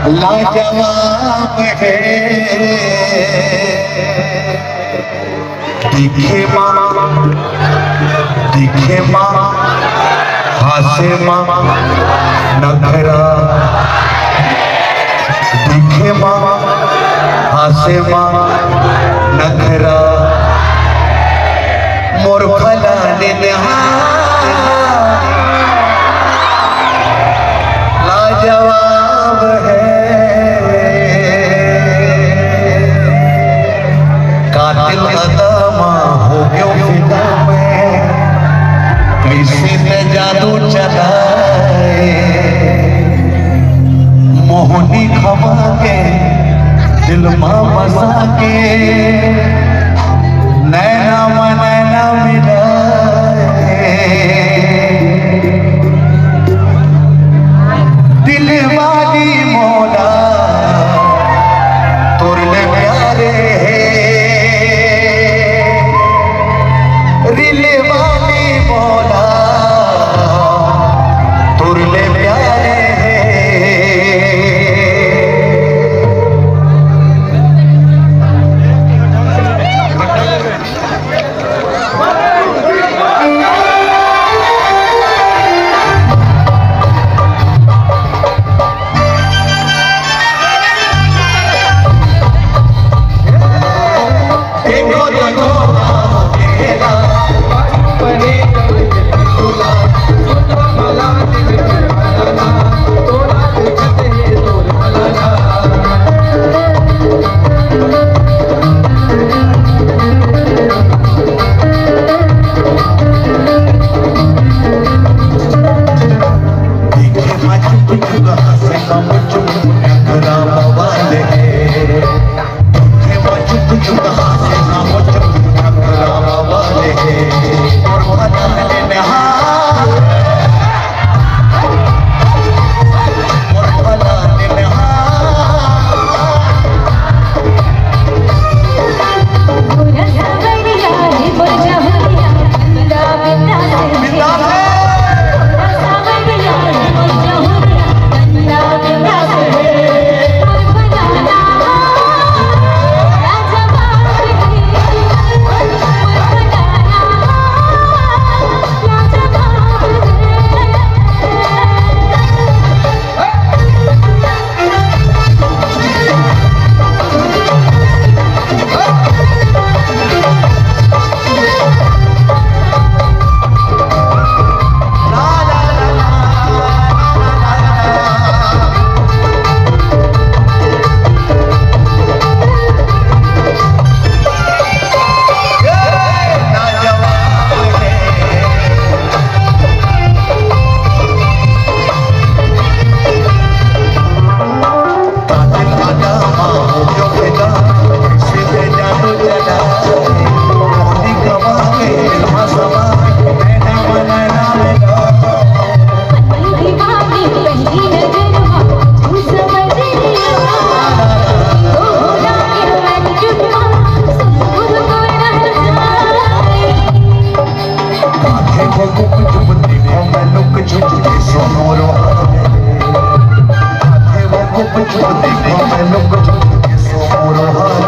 लाजवाब है। दिखे माँ हासे माँ नखरा, दिखे माँ हासे माँ नखरा, मोर भला लाजवाब है। कातिल अदामा हो गयो फिदा में, कैसे ने जादू चलाए, मोहनी खवा के दिल मां बसा के, नैना नैना मिलाए, दिल वाली मौला तुरले प्यारे, रिले वाली मौला तुरले प्यारे। Look,